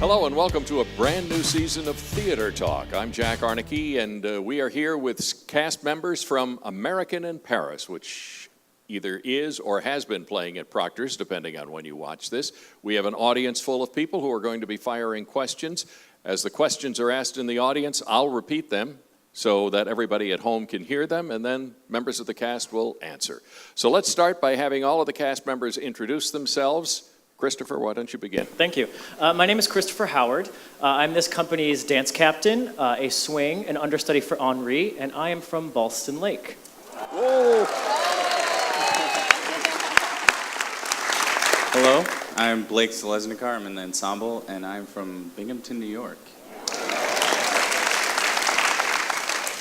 Hello and welcome to a brand new season of Theater Talk. I'm Jack Aernecke, and we are here with cast members from American in Paris, which either is or has been playing at Proctor's, depending on when you watch this. We have an audience full of people who are going to be firing questions. As the questions are asked in the audience, I'll repeat them so that everybody at home can hear them, and then members of the cast will answer. So let's start by having all of the cast members introduce themselves. Christopher, why don't you begin? Thank you. My name is Christopher Howard. I'm this company's dance captain, a swing, an understudy for Henri, and I am from Ballston Lake. Whoa! Hello, I'm Blake Zelesnikar. I'm in the Ensemble, and I'm from Binghamton, New York.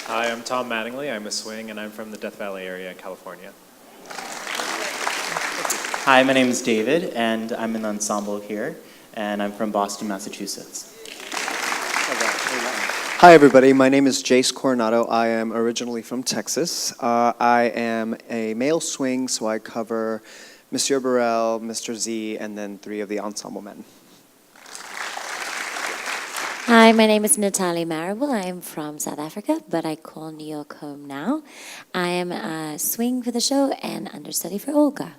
Hi, I'm Tom Mattingly. I'm a swing, and I'm from the Death Valley area in California. Hi, my name is David, and I'm in the Ensemble here, and I'm from Boston, Massachusetts. Hi, everybody. My name is Jace Coronado. I am originally from Texas. I am a male swing, so I cover Monsieur Burrell, Mr. Z, and then 3 of the ensemble men. Hi, my name is Nathalie Marrable. I am from South Africa, but I call New York home now. I am a swing for the show and understudy for Olga.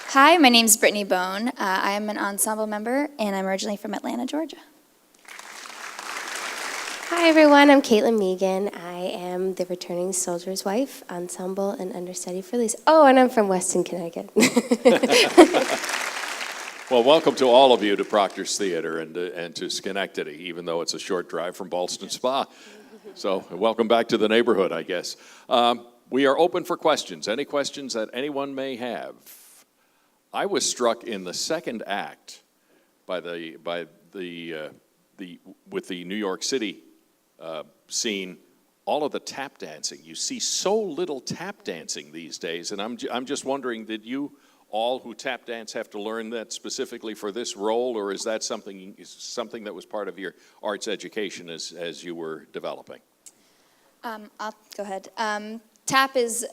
Hi, my name is Brittany Bohn. I am an ensemble member, and I'm originally from Atlanta, Georgia. Hi, everyone. I'm Caitlin Meighan. I am the returning soldier's wife, ensemble, and understudy for Lisa. Oh, and I'm from Weston, Connecticut. Well, welcome to all of you to Proctor's Theater and to Schenectady, even though it's a short drive from Ballston Spa. So welcome back to the neighborhood, I guess. We are open for questions, any questions that anyone may have. I was struck in the second act with the New York City scene, all of the tap dancing. You see so little tap dancing these days, and I'm just wondering, did you all who tap dance have to learn that specifically for this role, or is that something that was part of your arts education as you were developing? I'll go ahead. Tap is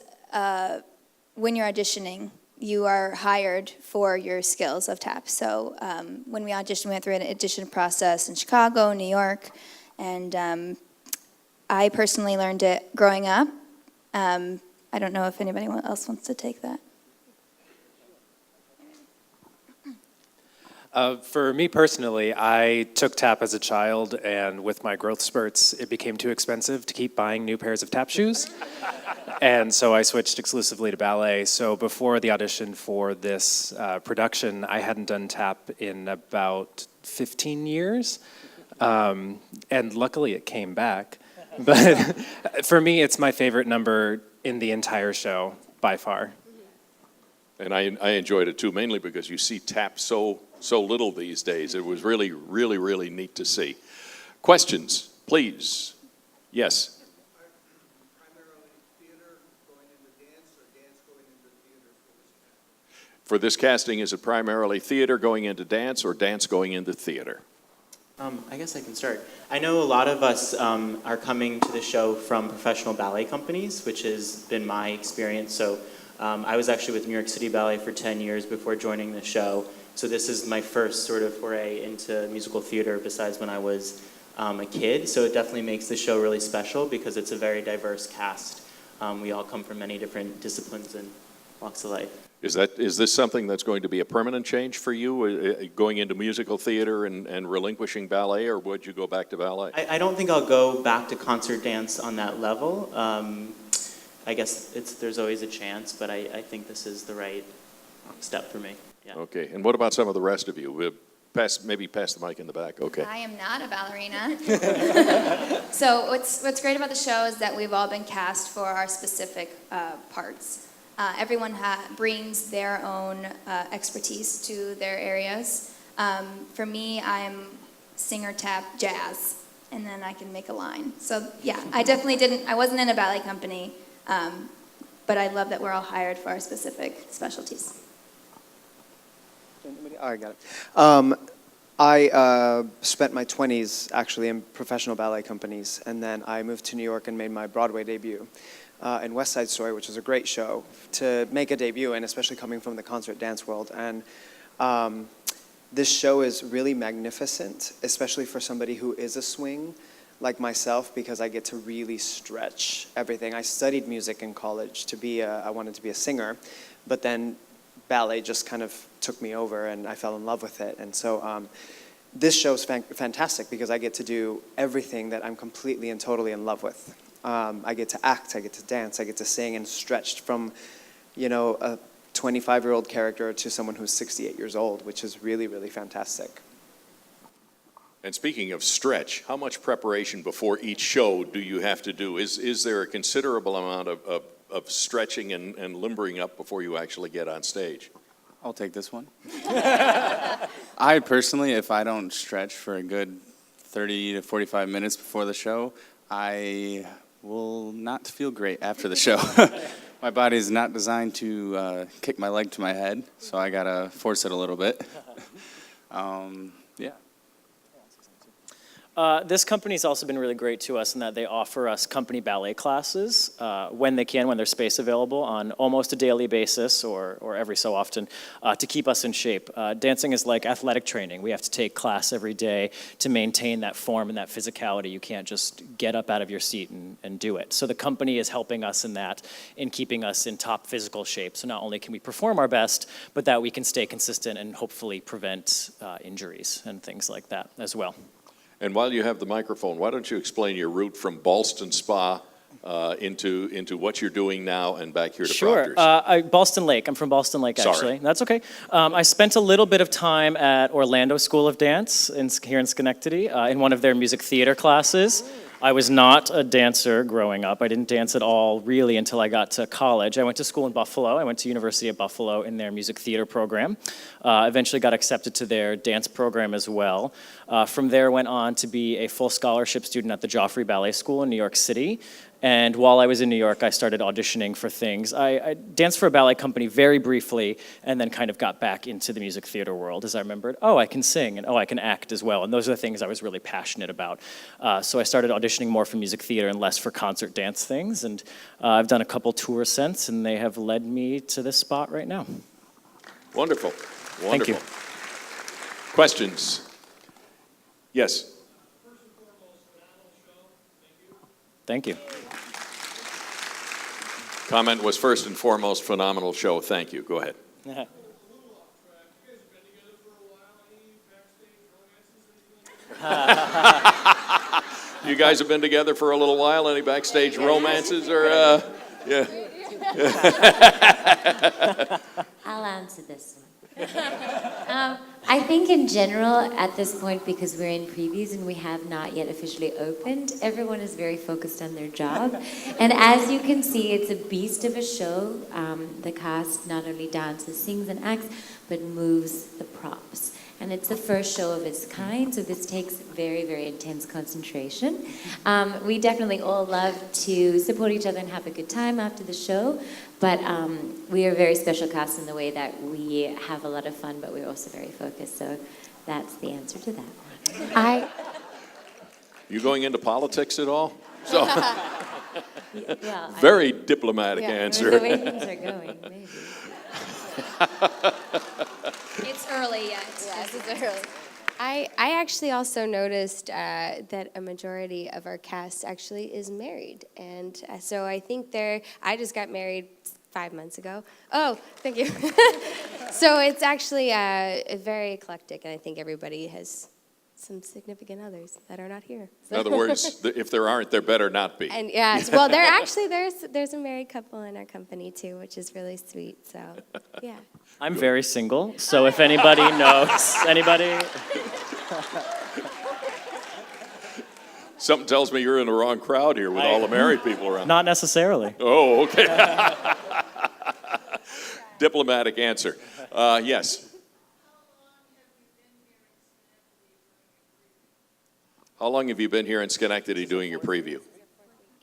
when you're auditioning. You are hired for your skills of tap. So when we auditioned, we went through an audition process in Chicago, New York, and I personally learned it growing up. I don't know if anybody else wants to take that. For me personally, I took tap as a child, and with my growth spurts, it became too expensive to keep buying new pairs of tap shoes. And so I switched exclusively to ballet. So before the audition for this production, I hadn't done tap in about 15 years. And luckily it came back. But for me, it's my favorite number in the entire show, by far. And I enjoyed it too, mainly because you see tap so little these days. It was really, really, really neat to see. Questions, please. Yes. For this casting, is it primarily theater going into dance or dance going into theater? I guess I can start. I know a lot of us are coming to the show from professional ballet companies, which has been my experience. So I was actually with New York City Ballet for 10 years before joining the show. So this is my first sort of foray into musical theater besides when I was a kid. So it definitely makes the show really special because it's a very diverse cast. We all come from many different disciplines and walks of life. Is this something that's going to be a permanent change for you, going into musical theater and relinquishing ballet, or would you go back to ballet? I don't think I'll go back to concert dance on that level. I guess there's always a chance, but I think this is the right step for me. Yeah. Okay, and what about some of the rest of you? Maybe pass the mic in the back. Okay. I am not a ballerina. So what's great about the show is that we've all been cast for our specific parts. Everyone brings their own expertise to their areas. For me, I'm singer, tap, jazz, and then I can make a line. So yeah, I wasn't in a ballet company, but I love that we're all hired for our specific specialties. I got it. I spent my 20s actually in professional ballet companies, and then I moved to New York and made my Broadway debut in West Side Story, which is a great show to make a debut, and especially coming from the concert dance world. And this show is really magnificent, especially for somebody who is a swing like myself, because I get to really stretch everything. I studied music in college I wanted to be a singer, but then ballet just kind of took me over and I fell in love with it. And so this show's fantastic because I get to do everything that I'm completely and totally in love with. I get to act, I get to dance, I get to sing, and stretched from, a 25-year-old character to someone who's 68 years old, which is really, really fantastic. And speaking of stretch, how much preparation before each show do you have to do? Is there a considerable amount of stretching and limbering up before you actually get on stage? I'll take this one. I personally, if I don't stretch for a good 30 to 45 minutes before the show, I will not feel great after the show. My body is not designed to kick my leg to my head, so I gotta force it a little bit. Yeah. This company's also been really great to us in that they offer us company ballet classes when they can, when there's space available, on almost a daily basis or every so often to keep us in shape. Dancing is like athletic training. We have to take class every day to maintain that form and that physicality. You can't just get up out of your seat and do it. So the company is helping us in that, in keeping us in top physical shape. So not only can we perform our best, but that we can stay consistent and hopefully prevent injuries and things like that as well. And while you have the microphone, why don't you explain your route from Ballston Spa into what you're doing now and back here to Sure. Proctor's? Boston Lake. I'm from Boston Lake, Sorry. actually. That's okay. I spent a little bit of time at Orlando School of Dance here in Schenectady in one of their music theater classes. I was not a dancer growing up. I didn't dance at all, really, until I got to college. I went to school in Buffalo. I went to University of Buffalo in their music theater program. Eventually got accepted to their dance program as well. From there, went on to be a full scholarship student at the Joffrey Ballet School in New York City. And while I was in New York, I started auditioning for things. I danced for a ballet company very briefly, and then kind of got back into the music theater world as I remembered, oh, I can sing, and oh, I can act as well. And those are the things I was really passionate about. So I started auditioning more for music theater and less for concert dance things. And I've done a couple tours since, and they have led me to this spot right now. Wonderful. Thank you. Questions? Yes. Thank you. Comment was first and foremost, phenomenal show. Thank you. Go ahead. You guys have been together for a little while. Any backstage romances or yeah? I'll answer this one. I think in general, at this point, because we're in previews and we have not yet officially opened, everyone is very focused on their job. And as you can see, it's a beast of a show. The cast not only dances, sings, and acts, but moves the props. And it's the first show of its kind, so this takes very, very intense concentration. We definitely all love to support each other and have a good time after the show, but we are a very special cast in the way that we have a lot of fun, but we're also very focused, so that's the answer to that one. You going into politics at all? So, Well, very diplomatic answer. The way things are going, maybe. It's early yet. Yes, it's early. I actually also noticed that a majority of our cast actually is married. And so I think I just got married 5 months ago. Oh, thank you. So it's actually very eclectic, and I think everybody has some significant others that are not here. In other words, if there aren't, there better not be. And yes, well, there's a married couple in our company too, which is really sweet. So, yeah. I'm very single, so if anybody knows anybody. Something tells me you're in the wrong crowd here with all the married people around. Not necessarily. Oh, okay. Diplomatic answer. Yes. How long have you been here in Schenectady doing your preview?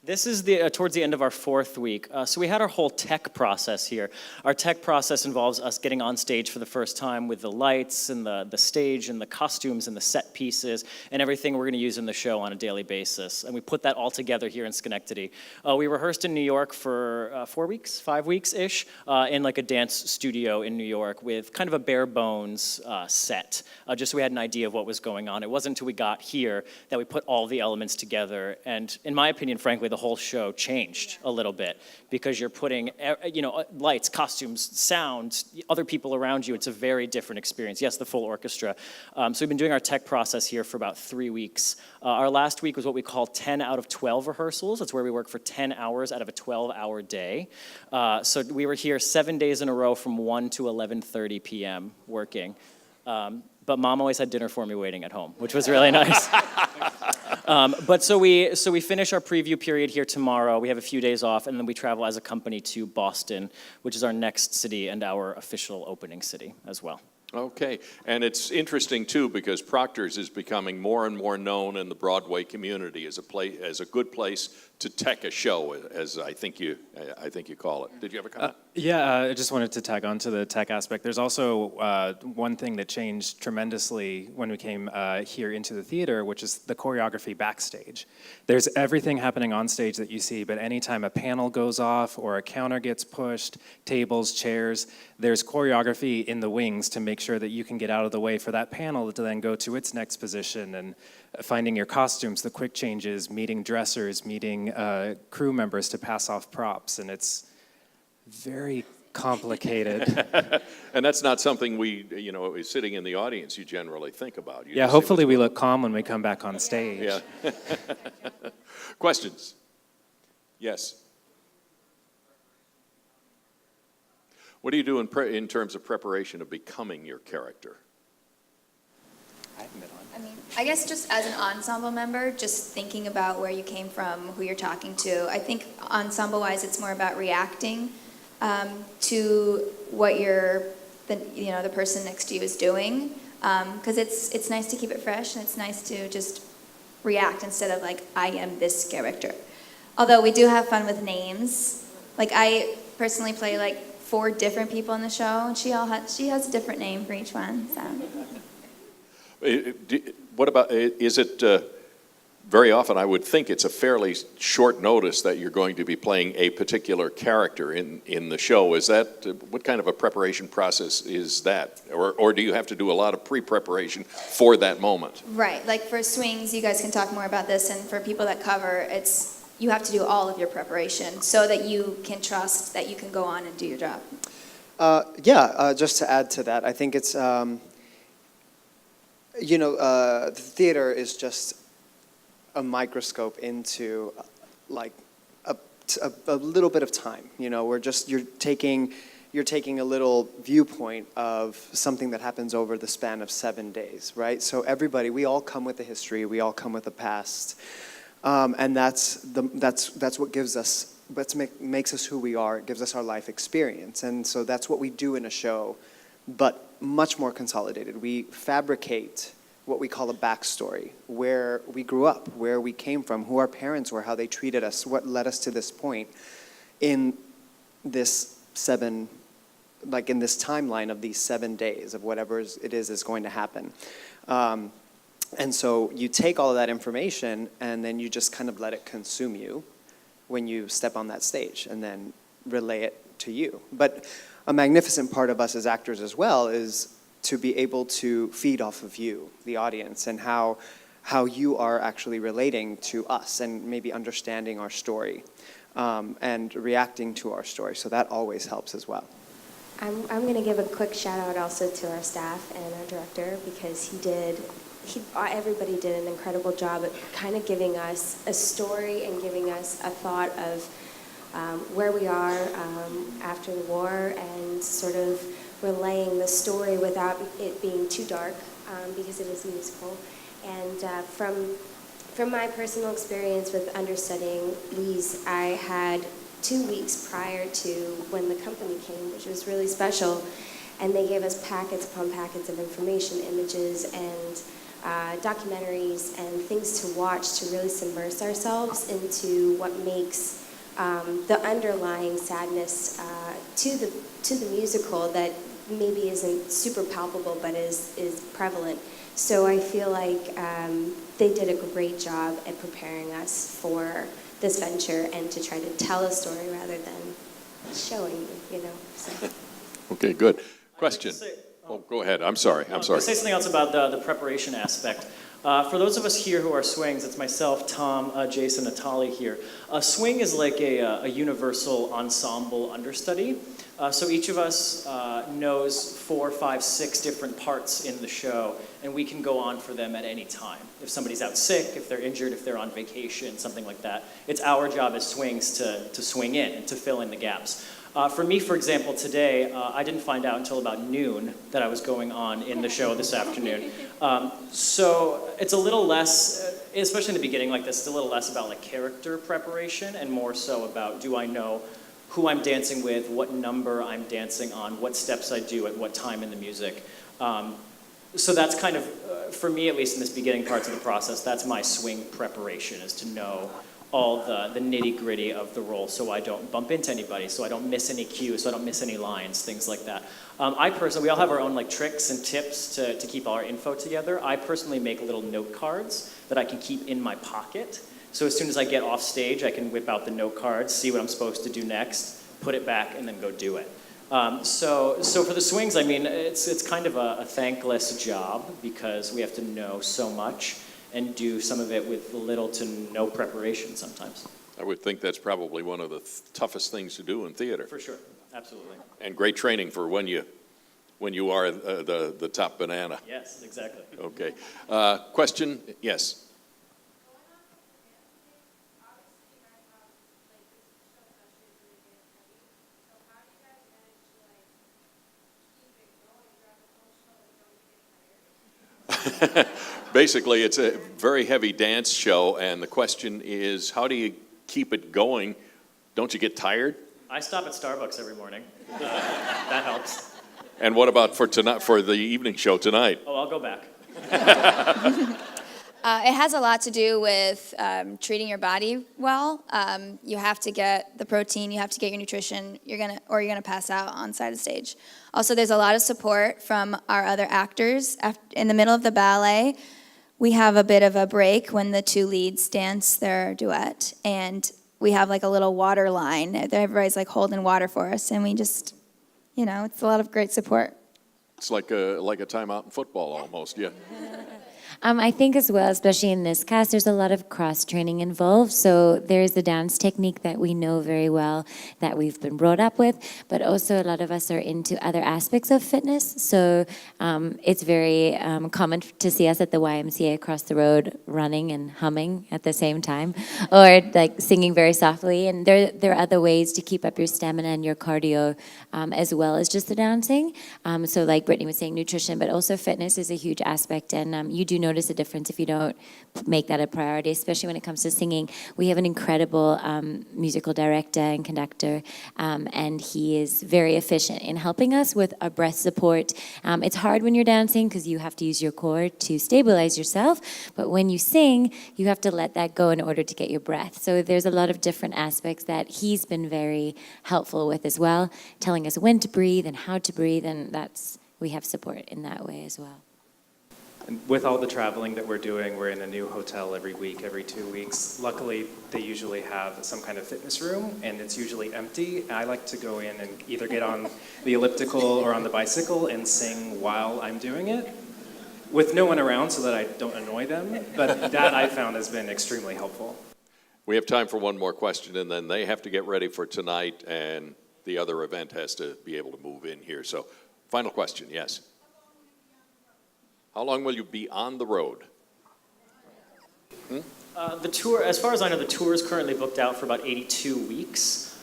This is towards the end of our 4th week. So we had our whole tech process here. Our tech process involves us getting on stage for the first time with the lights and the stage and the costumes and the set pieces and everything we're going to use in the show on a daily basis. And we put that all together here in Schenectady. We rehearsed in New York for 4 weeks, 5 weeks-ish, in like a dance studio in New York with kind of a bare bones set, just so we had an idea of what was going on. It wasn't until we got here that we put all the elements together. And in my opinion, frankly, the whole show changed a little bit because you're putting, lights, costumes, sound, other people around you. It's a very different experience. Yes, the full orchestra. So we've been doing our tech process here for about 3 weeks. Our last week was what we call 10 out of 12 rehearsals. That's where we work for 10 hours out of a 12-hour day. So we were here 7 days in a row from 1 to 11:30 p.m. working. But Mom always had dinner for me waiting at home, which was really nice. But so we finish our preview period here tomorrow. We have a few days off, and then we travel as a company to Boston, which is our next city and our official opening city as well. Okay, and it's interesting too because Proctor's is becoming more and more known in the Broadway community as a good place to tech a show, as I think you call it. Did you have a comment? I just wanted to tag on to the tech aspect. There's also one thing that changed tremendously when we came here into the theater, which is the choreography backstage. There's everything happening on stage that you see, but anytime a panel goes off or a counter gets pushed, tables, chairs, there's choreography in the wings to make sure that you can get out of the way for that panel to then go to its next position, and finding your costumes, the quick changes, meeting dressers, meeting crew members to pass off props, and it's very complicated. And that's not something sitting in the audience, you generally think about. Hopefully we look calm when we come back on stage. Yeah. Questions? Yes. What do you do in terms of preparation of becoming your character? I haven't been on. I mean, I guess just as an ensemble member, just thinking about where you came from, who you're talking to, I think ensemble-wise it's more about reacting to what the person next to you is doing, because it's nice to keep it fresh, and it's nice to just react instead of like, I am this character. Although we do have fun with names. Like I personally play like 4 different people in the show, and she has a different name for each one. So. What about, is it very often, I would think it's a fairly short notice that you're going to be playing a particular character in the show. Is that, what kind of a preparation process is that? Or do you have to do a lot of pre-preparation for that moment? Right, like for swings, you guys can talk more about this, and for people that cover, you have to do all of your preparation so that you can trust that you can go on and do your job. Just to add to that, I think it's, the theater is just a microscope into like a little bit of time. You're taking a little viewpoint of something that happens over the span of 7 days, right? So we all come with a history, we all come with a past, and that's what gives us, makes us who we are. It gives us our life experience, and so that's what we do in a show, but much more consolidated. We fabricate what we call a backstory, where we grew up, where we came from, who our parents were, how they treated us, what led us to this point in this timeline of these 7 days of whatever it is going to happen. And so you take all of that information and then you just kind of let it consume you when you step on that stage and then relay it to you. But a magnificent part of us as actors as well is to be able to feed off of you, the audience, and how you are actually relating to us and maybe understanding our story and reacting to our story. So that always helps as well. I'm going to give a quick shout out also to our staff and our director, because everybody did an incredible job at kind of giving us a story and giving us a thought of where we are after the war, and sort of relaying the story without it being too dark, because it is a musical. And from my personal experience with understudying Lise, I had 2 weeks prior to when the company came, which was really special. And they gave us packets upon packets of information, images, and documentaries and things to watch to really submerge ourselves into what makes the underlying sadness to the musical that maybe isn't super palpable but is prevalent. So I feel like they did a great job at preparing us for this venture and to try to tell a story rather than showing you, So. Okay, good. Question. Go ahead. I'm sorry. To say something else about the preparation aspect. For those of us here who are swings, it's myself, Tom, Jace, and Nathalie here. A swing is like a universal ensemble understudy. So each of us knows 4, 5, 6 different parts in the show, and we can go on for them at any time. If somebody's out sick, if they're injured, if they're on vacation, something like that. It's our job as swings to swing in and to fill in the gaps. For me, for example, today, I didn't find out until about noon that I was going on in the show this afternoon. So it's a little less, especially in the beginning like this, it's a little less about like character preparation and more so about, do I know who I'm dancing with, what number I'm dancing on, what steps I do at what time in the music. So that's kind of, for me at least in this beginning parts of the process, that's my swing preparation, is to know all the nitty-gritty of the role so I don't bump into anybody, so I don't miss any cues, so I don't miss any lines, things like that. I personally, we all have our own like tricks and tips to keep our info together. I personally make little note cards that I can keep in my pocket. So as soon as I get off stage, I can whip out the note cards, see what I'm supposed to do next, put it back, and then go do it. So for the swings, I mean, it's kind of a thankless job because we have to know so much and do some of it with little to no preparation sometimes. I would think that's probably one of the toughest things to do in theater. For sure, absolutely. And great training for when you are the top banana. Yes, exactly. Okay. Question? Yes. Basically, it's a very heavy dance show, and the question is, how do you keep it going? Don't you get tired? I stop at Starbucks every morning. That helps. And what about for tonight, for the evening show tonight? Oh, I'll go back. It has a lot to do with treating your body well. You have to get the protein, you have to get your nutrition, you're gonna pass out on side of stage. Also, there's a lot of support from our other actors. In the middle of the ballet, we have a bit of a break when the 2 leads dance their duet, and we have like a little water line. Everybody's like holding water for us, and we just, it's a lot of great support. It's like a timeout in football almost, yeah. I think as well, especially in this cast, there's a lot of cross-training involved. So there's the dance technique that we know very well, that we've been brought up with, but also a lot of us are into other aspects of fitness. So it's very common to see us at the YMCA across the road running and humming at the same time, or like singing very softly. And there are other ways to keep up your stamina and your cardio as well as just the dancing. So like Brittany was saying, nutrition, but also fitness is a huge aspect, and you do notice a difference if you don't make that a priority, especially when it comes to singing. We have an incredible musical director and conductor, and he is very efficient in helping us with our breath support. It's hard when you're dancing because you have to use your core to stabilize yourself, but when you sing, you have to let that go in order to get your breath. So there's a lot of different aspects that he's been very helpful with as well, telling us when to breathe and how to breathe, and we have support in that way as well. And with all the traveling that we're doing, we're in a new hotel every week, every 2 weeks. Luckily, they usually have some kind of fitness room, and it's usually empty. I like to go in and either get on the elliptical or on the bicycle and sing while I'm doing it, with no one around so that I don't annoy them. But that I found has been extremely helpful. We have time for one more question, and then they have to get ready for tonight, and the other event has to be able to move in here. So, final question, yes. How long will you be on the road? The tour, as far as I know, the tour is currently booked out for about 82 weeks,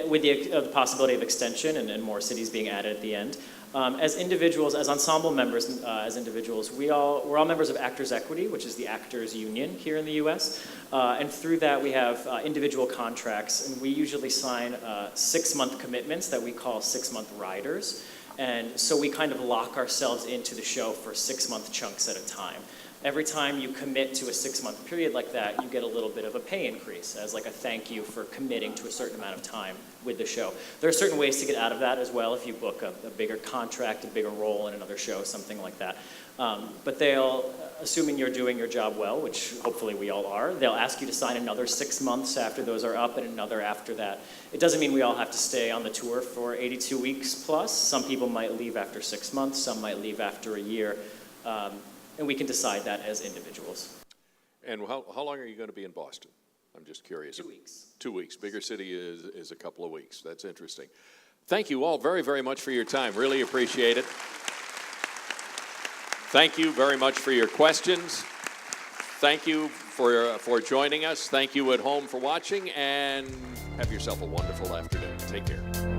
with the possibility of extension and more cities being added at the end. As individuals, as ensemble members, as individuals, we're all members of Actors Equity, which is the actors union here in the U.S. And through that, we have individual contracts, and we usually sign 6-month commitments that we call 6-month riders. And so we kind of lock ourselves into the show for 6-month chunks at a time. Every time you commit to a 6-month period like that, you get a little bit of a pay increase as like a thank you for committing to a certain amount of time with the show. There are certain ways to get out of that as well if you book a bigger contract, a bigger role in another show, something like that. But they'll, assuming you're doing your job well, which hopefully we all are, they'll ask you to sign another 6 months after those are up and another after that. It doesn't mean we all have to stay on the tour for 82 weeks plus. Some people might leave after 6 months, some might leave after a year. And we can decide that as individuals. And how long are you going to be in Boston? I'm just curious. 2 weeks. 2 weeks. Bigger city is a couple of weeks. That's interesting. Thank you all very, very much for your time. Really appreciate it. Thank you very much for your questions. Thank you for joining us. Thank you at home for watching, and have yourself a wonderful afternoon. Take care.